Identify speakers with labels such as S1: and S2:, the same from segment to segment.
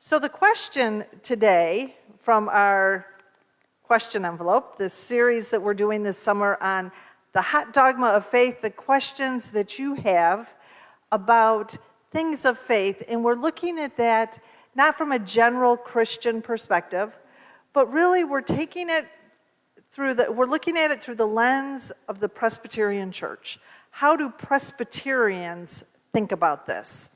S1: So the question today from our question envelope, this series that we're doing this summer on the hot dogma of faith, the questions that you have about things of faith, and we're looking at that not from a general Christian perspective, but really we're looking at it through the lens of the Presbyterian Church. How do Presbyterians think about this?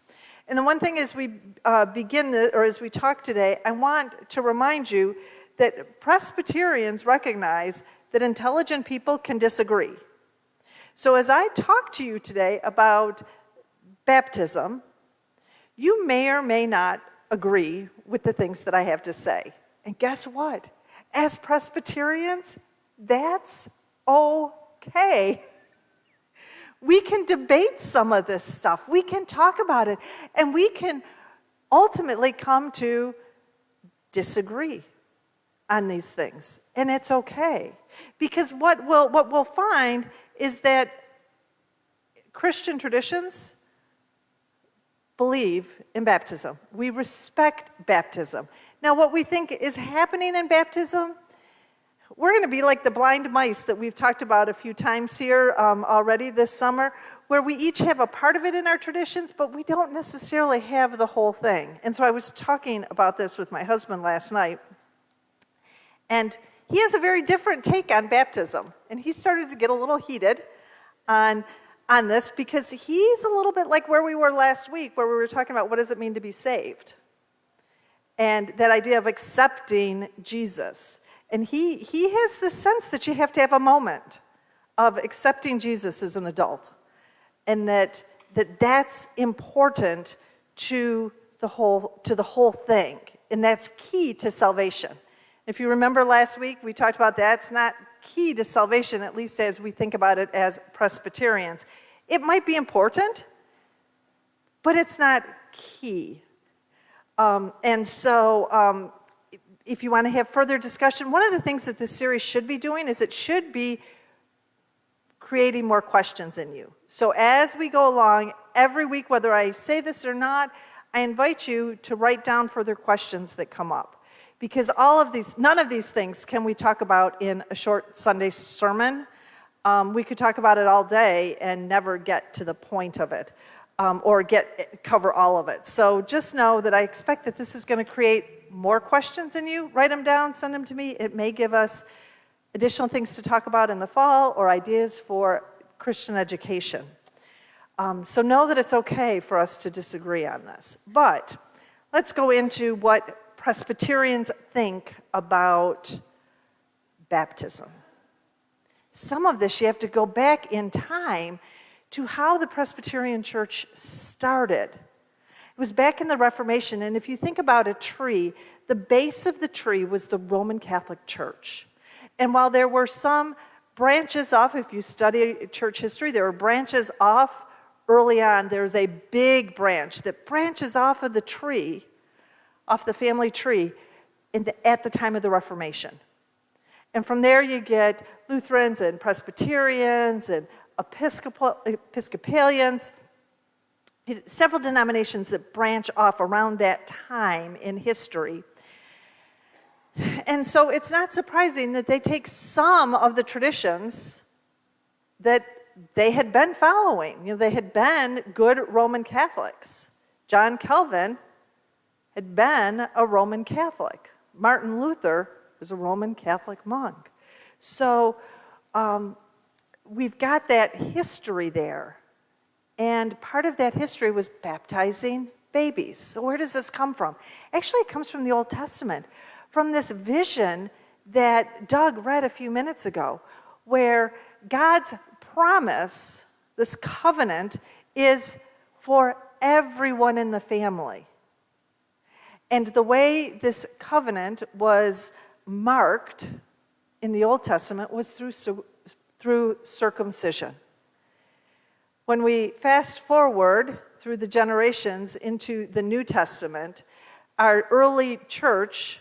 S1: And the one thing as we as we talk today, I want to remind you that Presbyterians recognize that intelligent people can disagree. So as I talk to you today about baptism, you may or may not agree with the things that I have to say. And guess what? As Presbyterians, that's okay. We can debate some of this stuff. We can talk about it. And we can ultimately come to disagree on these things. And it's okay. Because what we'll find is that Christian traditions believe in baptism. We respect baptism. Now, what we think is happening in baptism, we're going to be like the blind mice that we've talked about a few times here already this summer, where we each have a part of it in our traditions, but we don't necessarily have the whole thing. And so I was talking about this with my husband last night, and he has a very different take on baptism. And he started to get a little heated on this because he's a little bit like where we were last week, where we were talking about what does it mean to be saved? And that idea of accepting Jesus. And he has this sense that you have to have a moment of accepting Jesus as an adult. And that's important to the whole thing. And that's key to salvation. If you remember last week, we talked about that's not key to salvation, at least as we think about it as Presbyterians. It might be important, but it's not key. If you want to have further discussion, one of the things that this series should be doing is it should be creating more questions in you. So as we go along, every week, whether I say this or not, I invite you to write down further questions that come up. Because none of these things can we talk about in a short Sunday sermon. We could talk about it all day and never get to the point of it, or cover all of it. So just know that I expect that this is going to create more questions in you. Write them down, send them to me. It may give us additional things to talk about in the fall or ideas for Christian education. So know that it's okay for us to disagree on this. But let's go into what Presbyterians think about baptism. Some of this you have to go back in time to how the Presbyterian Church started. It was back in the Reformation, and if you think about a tree, the base of the tree was the Roman Catholic Church. And while there were some branches off, if you study church history, there were branches off early on. There's a big branch that branches off of the tree, off the family tree, at the time of the Reformation. And from there you get Lutherans and Presbyterians and Episcopalians, several denominations that branch off around that time in history. And so it's not surprising that they take some of the traditions that they had been following. They had been good Roman Catholics. John Calvin had been a Roman Catholic. Martin Luther was a Roman Catholic monk. So we've got that history there. And part of that history was baptizing babies. So where does this come from? Actually, it comes from the Old Testament, from this vision that Doug read a few minutes ago, where God's promise, this covenant, is for everyone in the family. And the way this covenant was marked in the Old Testament was through circumcision. When we fast forward through the generations into the New Testament, our early church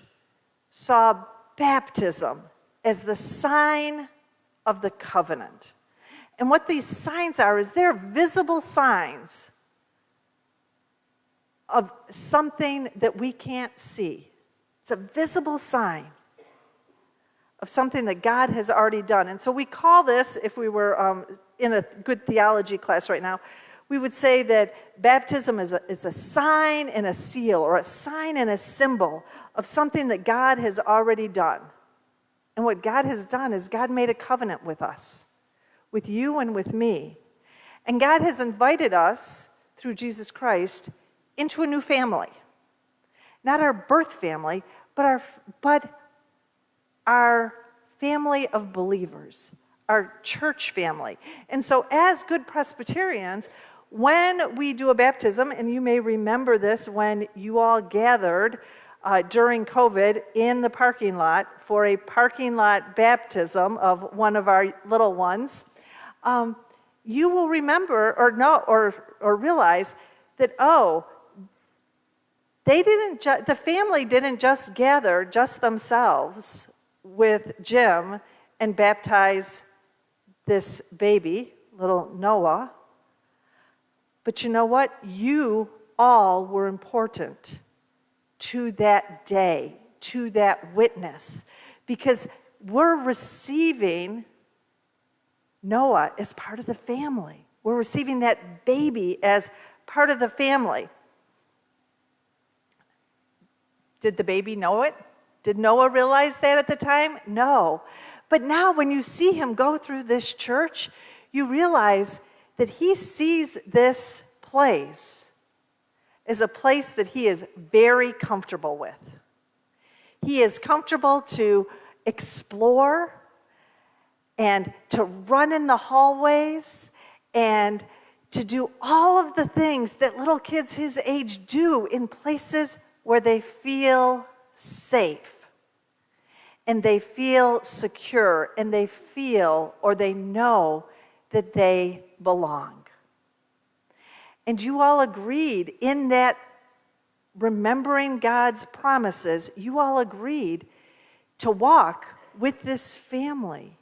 S1: saw baptism as the sign of the covenant. And what these signs are is they're visible signs of something that we can't see. It's a visible sign of something that God has already done. And so we call this, if we were in a good theology class right now, we would say that baptism is a sign and a seal, or a sign and a symbol of something that God has already done. And what God has done is God made a covenant with us, with you and with me. And God has invited us, through Jesus Christ, into a new family. Not our birth family, but our family of believers, our church family. And so as good Presbyterians, when we do a baptism, and you may remember this when you all gathered during COVID in the parking lot for a parking lot baptism of one of our little ones, you will remember or realize that, the family didn't just gather just themselves with Jim and baptize this baby, little Noah. But you know what? You all were important to that day, to that witness, because we're receiving Noah as part of the family. We're receiving that baby as part of the family. Did the baby know it? Did Noah realize that at the time? No. But now when you see him go through this church, you realize that he sees this place as a place that he is very comfortable with. He is comfortable to explore and to run in the hallways and to do all of the things that little kids his age do in places where they feel safe and they feel secure and they feel or they know that they belong. And you all agreed in that remembering God's promises, you all agreed to walk with this family,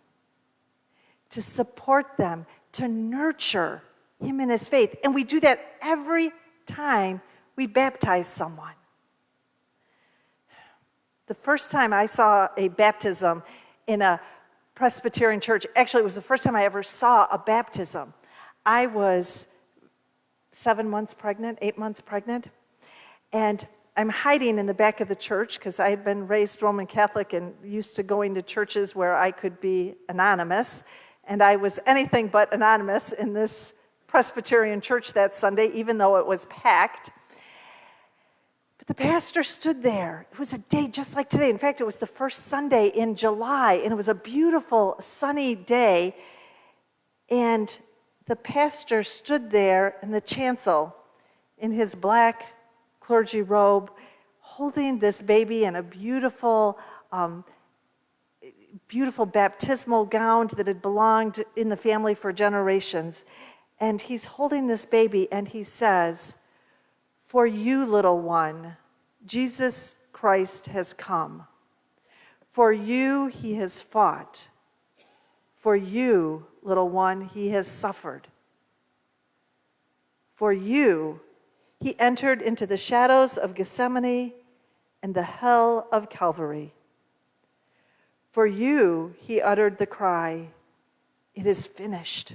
S1: to support them, to nurture him in his faith. And we do that every time we baptize someone. The first time I saw a baptism in a Presbyterian church, actually it was the first time I ever saw a baptism. I was 8 months pregnant, and I'm hiding in the back of the church because I had been raised Roman Catholic and used to going to churches where I could be anonymous, and I was anything but anonymous in this Presbyterian church that Sunday, even though it was packed. But the pastor stood there. It was a day just like today. In fact, it was the first Sunday in July, and it was a beautiful, sunny day, and the pastor stood there in the chancel in his black clergy robe, holding this baby in a beautiful baptismal gown that had belonged in the family for generations. And he's holding this baby and he says, "For you, little one, Jesus Christ has come. For you, he has fought. For you, little one, he has suffered. For you, he entered into the shadows of Gethsemane and the hell of Calvary. For you, he uttered the cry, 'It is finished.'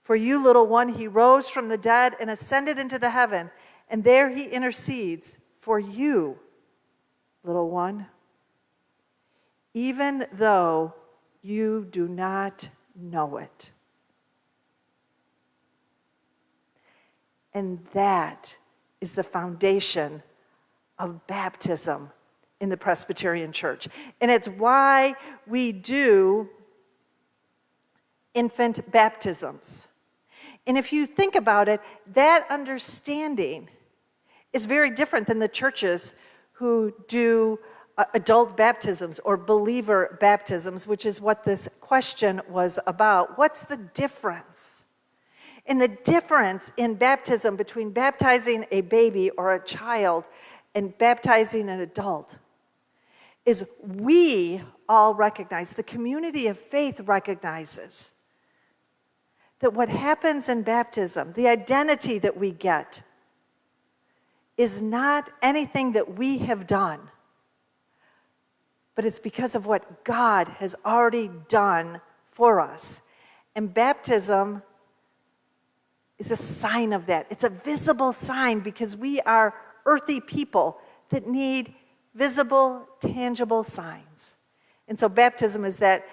S1: For you, little one, he rose from the dead and ascended into the heaven, and there he intercedes for you, little one, even though you do not know it." And that is the foundation of baptism in the Presbyterian Church. And it's why we do infant baptisms. And if you think about it, that understanding is very different than the churches who do adult baptisms or believer baptisms, which is what this question was about. What's the difference? And the difference in baptism between baptizing a baby or a child and baptizing an adult is we all recognize, the community of faith recognizes, that what happens in baptism, the identity that we get, is not anything that we have done, but it's because of what God has already done for us. And baptism is a sign of that. It's a visible sign because we are earthy people that need visible, tangible signs. And so baptism is that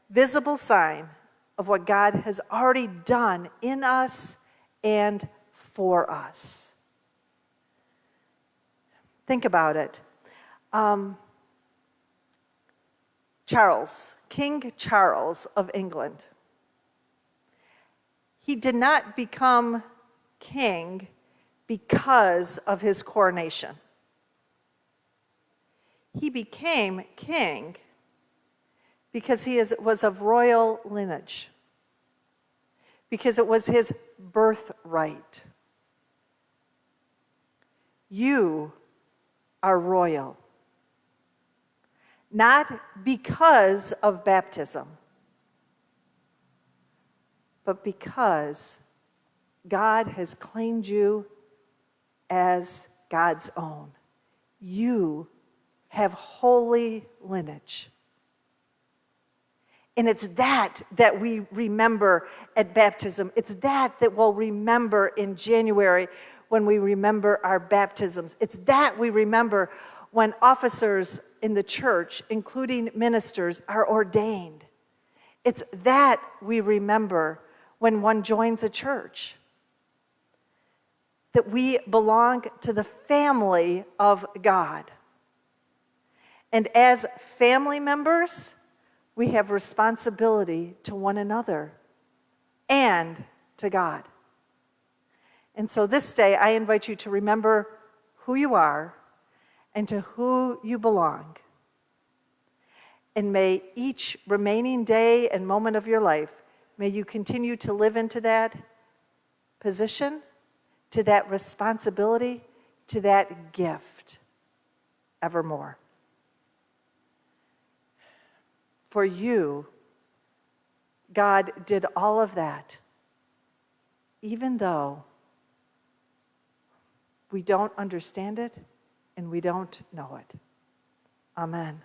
S1: visible sign of what God has already done in us and for us. Think about it. King Charles of England, he did not become king because of his coronation. He became king because he was of royal lineage, because it was his birthright. You are royal, not because of baptism, but because God has claimed you as God's own. You have holy lineage. And it's that we remember at baptism. It's that we'll remember in January when we remember our baptisms. It's that we remember when officers in the church, including ministers, are ordained. It's that we remember when one joins a church. That we belong to the family of God. And as family members, we have responsibility to one another and to God. And so this day, I invite you to remember who you are and to who you belong. And may each remaining day and moment of your life, may you continue to live into that position, to that responsibility, to that gift evermore. For you, God did all of that, even though we don't understand it and we don't know it. Amen.